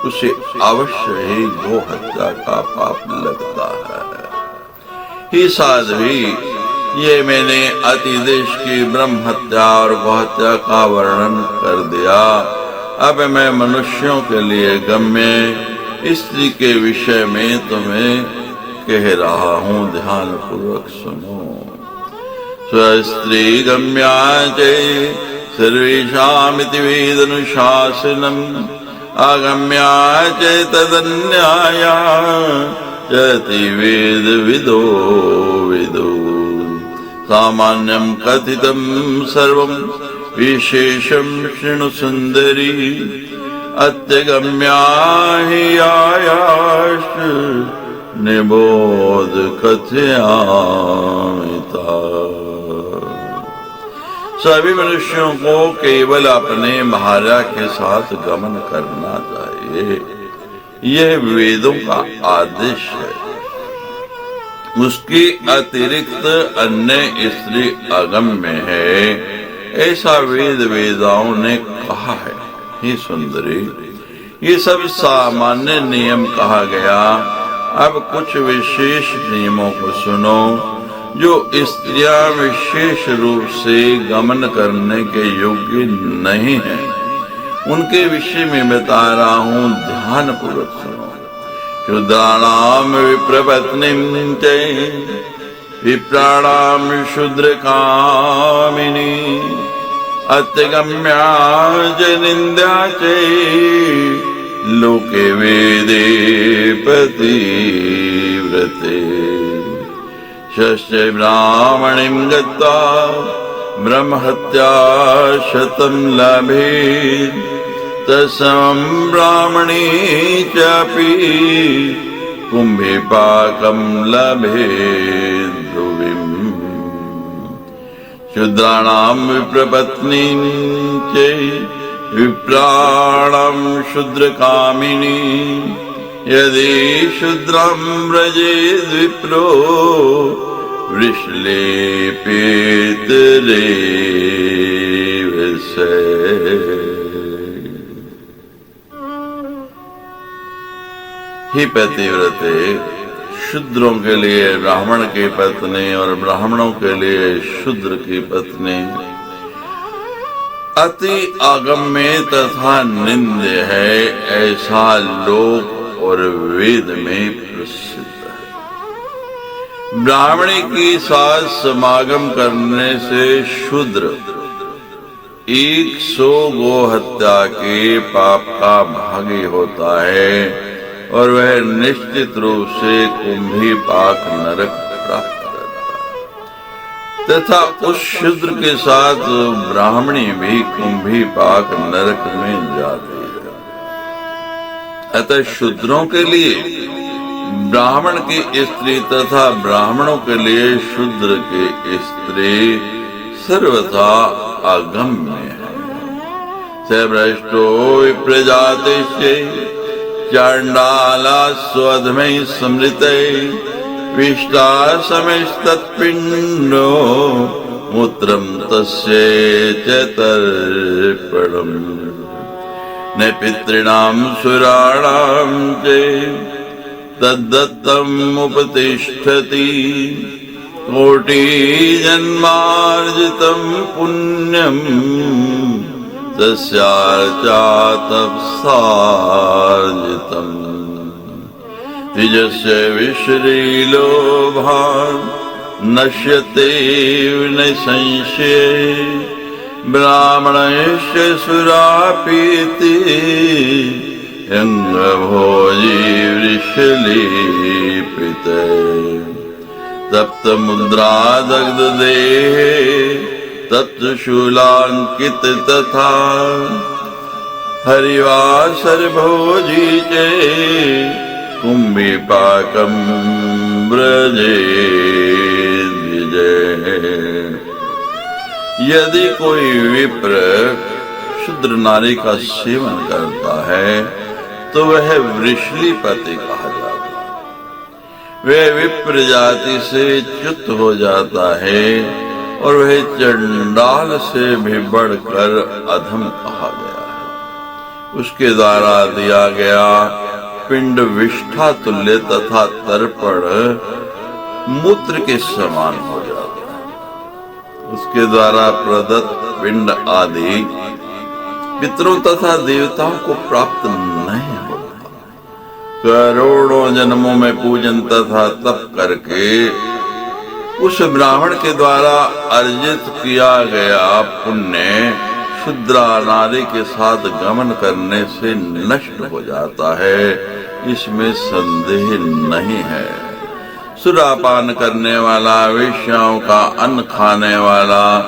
उसे अवश्य ही गोहत्या का पाप लगता है। ही साध्वी, ये मैंने अति देश की ब्रह्म हत्या और गौहत्या का वर्णन कर दिया। अब मैं मनुष्यों के लिए गम्य स्त्री के विषय में तुम्हें कह रहा हूँ, ध्यान पूर्वक सुनो। स्वस्त्री गम्या च सर्वेषामिति वेदनुशासनम् अगम्या च तदन्याया चति वेद विदो विदो। सामान्यं कथितं सर्वं विशेषं शृणु सुंदरी, अत्यगम्या हि आयाश्च निबोध कथयामिता। सभी मनुष्यों को केवल अपने महाराज के साथ गमन करना चाहिए, यह वेदों का आदेश है। उसके अतिरिक्त अन्य स्त्री अगम्य है, ऐसा वेद वेदाओं ने कहा है। हे सुंदरी, ये सब सामान्य नियम कहा गया। अब कुछ विशेष नियमों को सुनो जो स्त्रियां विशेष रूप से गमन करने के योग्य नहीं है। उनके विषय में बता रहा हूँ, ध्यान पूर्वक सुनो। शूद्राणाम विप्रपत्नीं च विप्राणाम शूद्र कामिनी, अत्यगम्या च निंद्या च लोके वेदे पतिव्रते। षष्ठे ब्राह्मणीं गत्वा ब्रह्महत्या शतं लभेत्, तस्समं ब्राह्मणी चापि कुम्भीपाकं लभेत् ध्रुवीम्। शूद्राणां विप्रपत्नीं च विप्राणां शूद्रकामिनी, यदि शूद्रं व्रजेद् विप्रो वृषलेपेतरेव से। ही पतिव्रते, शूद्रों के लिए ब्राह्मण की पत्नी और ब्राह्मणों के लिए शूद्र की पत्नी अति अगम्य तथा निंद्य है, ऐसा लोक और वेद में प्रसिद्ध है। ब्राह्मणी की साथ समागम करने से शूद्र 100 गो हत्या के पाप का भागी होता है और वह निश्चित रूप से कुंभीपाक नरक प्राप्त करता है, तथा उस शूद्र के साथ ब्राह्मणी भी कुंभीपाक नरक में जाती है। अतः शूद्रों के लिए ब्राह्मण की स्त्री तथा ब्राह्मणों के लिए शूद्र की स्त्री सर्वथा अगम्य है। स भ्रष्टो विप्रजातिश्च चांडाला स्वधमय स्मृते, विष्टा समेस्तत्पिंडो मूत्रं तस्य च तर्पणम्। न पितॄणां सुराणां च तद्दत्तम् उपतिष्ठति, कोटिजन्मार्जितं पुण्यम् तस्यार्चा तपसार्जितम्। द्विजस्य विश्रीलोभान् नश्यते न संशये, ब्राह्मणस्य सुरापीति अंगभोजी वृषलीपिते। तप्तमुद्रा दग्धदेहे तप्तशूलांकित तथा, हरिवासर भोजी च कुंभीपाकं व्रजे द्विजः। यदि कोई विप्र शूद्र नारी का सेवन करता है तो वह वृषलीपति कहा जाता है। वह विप्र जाति से च्युत हो जाता है और वह चंडाल से भी बढ़कर अधम कहा गया है। उसके द्वारा दिया गया पिंड विष्ठा तुल्य तथा तर्पण मूत्र के समान हो जाता है। उसके द्वारा प्रदत्त पिंड आदि पितरों तथा देवताओं को प्राप्त नहीं होता। करोड़ों जन्मों में पूजन तथा तप करके उस ब्राह्मण के द्वारा अर्जित किया गया पुण्य शुद्रा नारी के साथ गमन करने से नष्ट हो जाता है, इसमें संदेह नहीं है। सुरापान करने वाला, वेश्याओं का अन्न खाने वाला,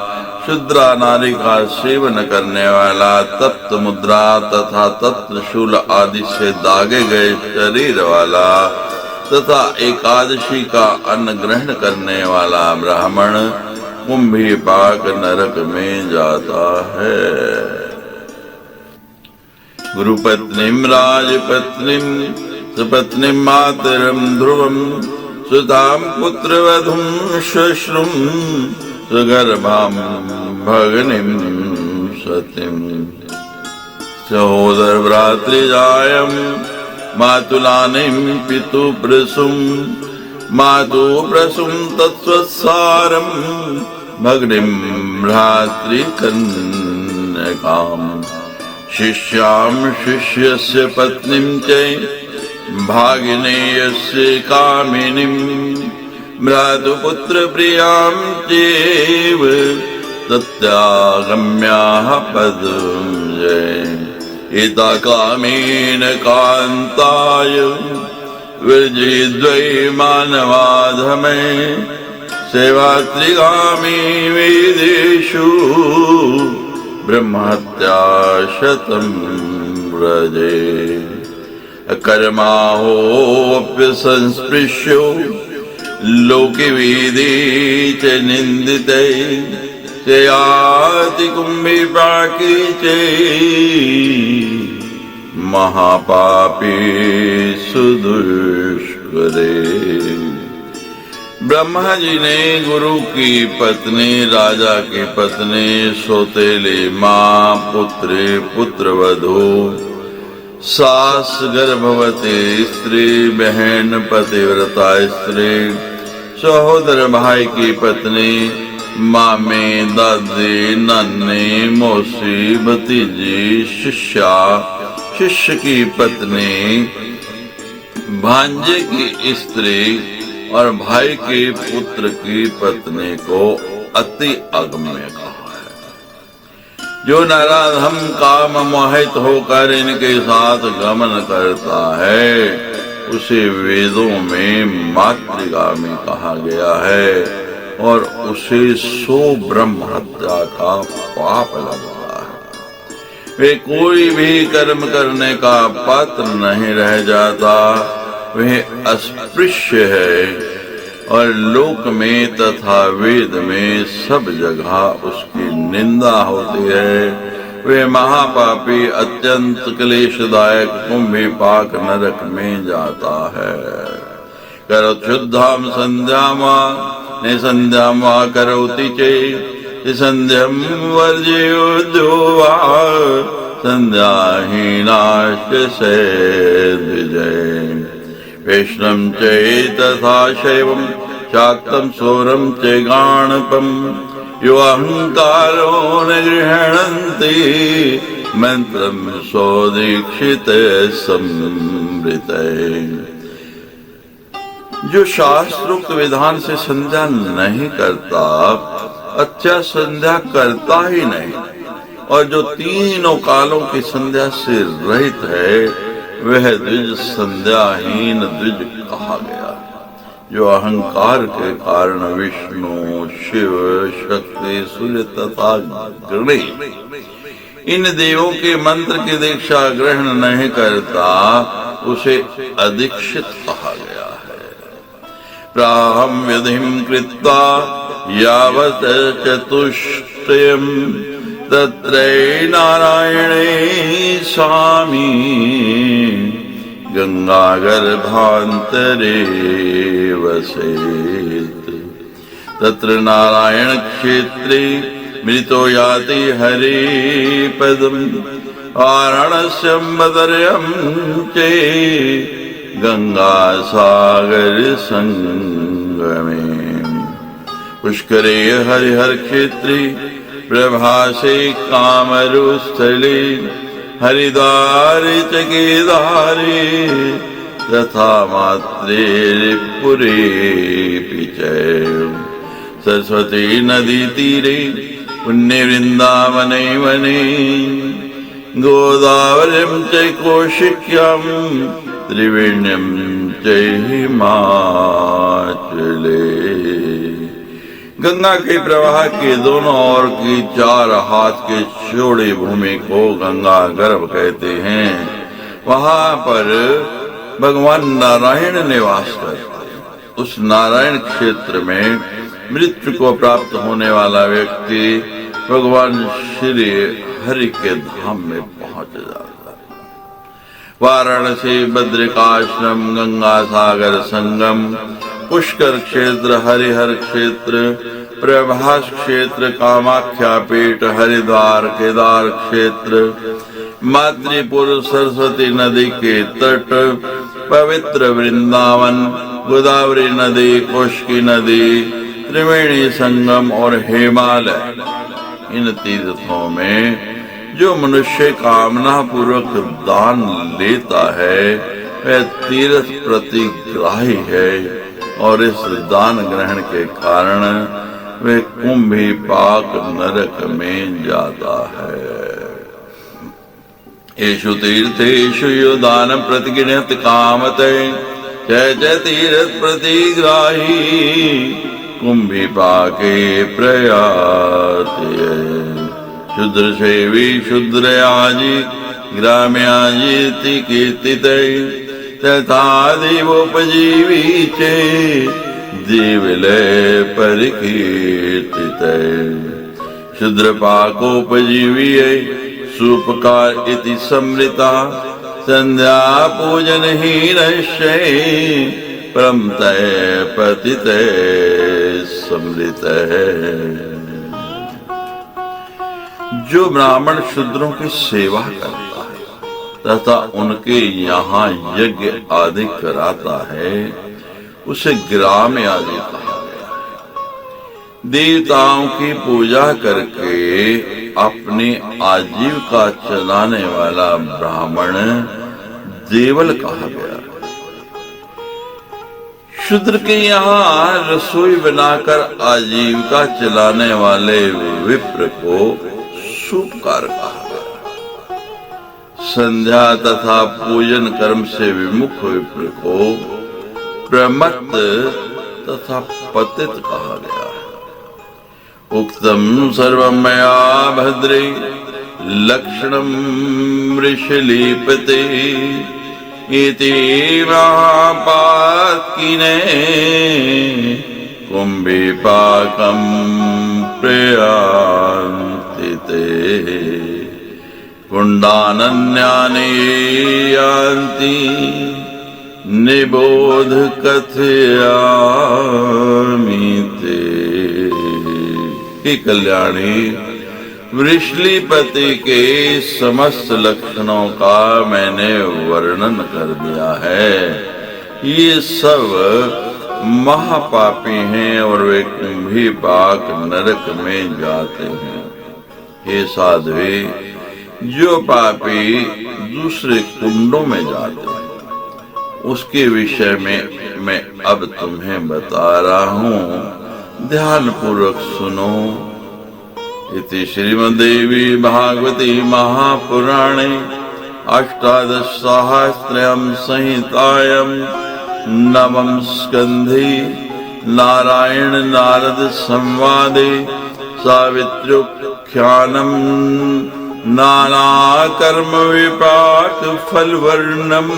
शुद्रा नारी का सेवन करने वाला, तप्त मुद्रा तथा तप्त शूल आदि से दागे गए शरीर वाला तथा एकादशी का अन्न ग्रहण करने वाला ब्राह्मण कुंभी पाक नरक में जाता है। गुरुपत्नीम राजपत्नीम सुपत्नीम मातरम ध्रुवम सुताम पुत्रवधूम श्वश्रुम सुगर्भाम भगनिम सतीम सहोदर भ्रातृजायम मातुलानिम पितु प्रसुम मातु प्रसुम तत्स्वसारम भग्निम भ्रातृकन्यकाम शिष्याम शिष्यस्य पत्नीम च भागिनेयस्य कामिनीम भ्रातुपुत्र प्रियाम चैव तत्यागम्याः पदं जय एता कामेन कान्ताय विजिद्वै मानवाधमे सेवात्रिगामी वेदेषु ब्रह्महत्या शतं व्रजे कर्माहोऽप्यसंस्पृश्यो लोके वेदे च निन्दिते याति कुम्भीपाके च महापापी सुदुष्करे। ब्रह्मा जी ने गुरु की पत्नी, राजा की पत्नी, सौतेली माँ, पुत्री, पुत्रवधू, सास, गर्भवती स्त्री, बहन, पतिव्रता स्त्री, सहोदर भाई की पत्नी, मामे, दादी, नानी, मौसी, भतीजी, शिष्या, शिष्य की पत्नी, भांजे की स्त्री और भाई के पुत्र की पत्नी को अति अगम्य कहा है। जो नराधम काम मोहित होकर इनके साथ गमन करता है उसे वेदों में मातृगामी कहा गया है और उसे 100 ब्रह्म हत्या का पाप लगता है। वे कोई भी कर्म करने का पात्र नहीं रह जाता, वह अस्पृश्य है और लोक में तथा वेद में सब जगह उसकी निंदा होती है। वे महापापी अत्यंत क्लेशदायक कुंभीपाक नरक में जाता है। करो शुद्धाम संध्याम निसंध्याम वा करोति चेत् संध्यम वर्जयो वा संध्याहीनाश्च द्विजय। वैष्णव च तथा शैवं शाक्तं सोरं च गाणपं यो अहंकारो न गृह्णन्ति मंत्रं स्वदीक्षित संवृत। जो शास्त्रोक्त विधान से संध्या नहीं करता, अच्छा संध्या करता ही नहीं, और जो तीनों कालों की संध्या से रहित है वह द्विज संध्याहीन द्विज कहा गया। जो अहंकार के कारण विष्णु, शिव, शक्ति, सूर्य तथा गणेश इन देवों के मंत्र की दीक्षा ग्रहण नहीं करता उसे अदीक्षित कहा गया है। प्राहम विधिं कृत्वा यावत् चतुष्टयम् तत्रै नारायणे स्वामी गंगागर्भान्तरे वसेत्। तत्र नारायण क्षेत्रे मृतो याति हरिपदम् वाराणस्यम्बदर्यं च गंगासागर संगमे। संगमे। पुष्करे हरिहर क्षेत्री प्रभासे कामरुस्थले, हरिद्वारे च केदारे तथा मात्रे पुरे पिचय। सरस्वती नदी तीरे पुण्य वृंदावने वने, गोदावरीं च कौशिक्यं त्रिवेण्यं च हिमाचले। गंगा के प्रवाह के दोनों ओर की 4 हाथ के चौड़ी भूमि को गंगा गर्भ कहते हैं। वहां पर भगवान नारायण निवास करते हैं। उस नारायण क्षेत्र में मृत्यु को प्राप्त होने वाला व्यक्ति भगवान श्री हरि के धाम में पहुंच जाता है। वाराणसी बद्रिकाश्रम, गंगा सागर संगम, पुष्कर क्षेत्र, हरिहर क्षेत्र, प्रभास क्षेत्र, कामाख्या पीठ, हरिद्वार, केदार क्षेत्र, मातृपुर, सरस्वती नदी के तट, पवित्र वृंदावन, गोदावरी नदी, कोष्की नदी, त्रिवेणी संगम और हिमालय, इन तीर्थों में जो मनुष्य कामना पूर्वक दान लेता है वह तीर्थ प्रतिग्राही है और इस दान ग्रहण के कारण वह कुंभीपाक नरक में जाता है। येषु तीर्थेषु यो दान प्रतिगृह्यत कामते च तीर्थ प्रतिग्राही कुंभीपाके प्रयाति। शूद्र सेवी शूद्रयाजी ग्राम्याजीति कीर्तिते, तथा देवोपजीवी चे देवले परिकीर्तिते। शूद्रपाकोपजीवी सूपकार इति समृता, संध्या पूजन हीनश्चे परमतय पतिते समृतः। जो ब्राह्मण शूद्रों की सेवा करता है तथा उनके यहाँ यज्ञ आदि कराता है उसे ग्राम्य आदि कहा गया है। देवताओं की पूजा करके अपनी आजीविका चलाने वाला ब्राह्मण देवल कहा गया। शूद्र के यहाँ रसोई बनाकर आजीविका चलाने वाले विप्र को सूपकार कहा गया। संध्या तथा पूजन कर्म से विमुख विप्र को प्रमत्त तथा पतित कहा गया है। उक्तम सर्वं मया भद्रे लक्षणं वृषलीपते, इति महापाकिने कुंभीपाकं प्रयान्ति ते। कुंडानन्यानि यान्ति निबोध कथयामि ते। हे कल्याणी, वृषलीपति के समस्त लक्षणों का मैंने वर्णन कर दिया है। ये सब महापापी हैं और वे कुंभीपाक नरक में जाते हैं। हे साध्वी, जो पापी दूसरे कुंडों में जाते हैं उसके विषय में मैं अब तुम्हें बता रहा हूँ, ध्यान पूर्वक सुनो। इति श्रीमद्देवी भागवती महापुराणे अष्टादशसहस्रम संहितायां नवम स्कंधे नारायण नारद संवादे सावित्र्योख्यानम नाना कर्म विपाक फलवर्णम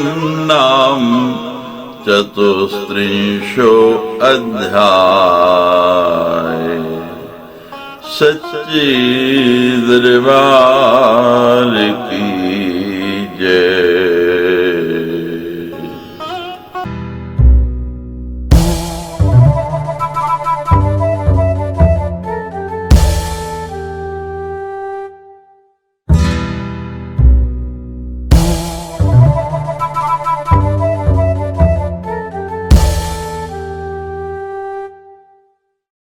नाम चतुस्त्रिंशो अध्याय। सच्ची दरबार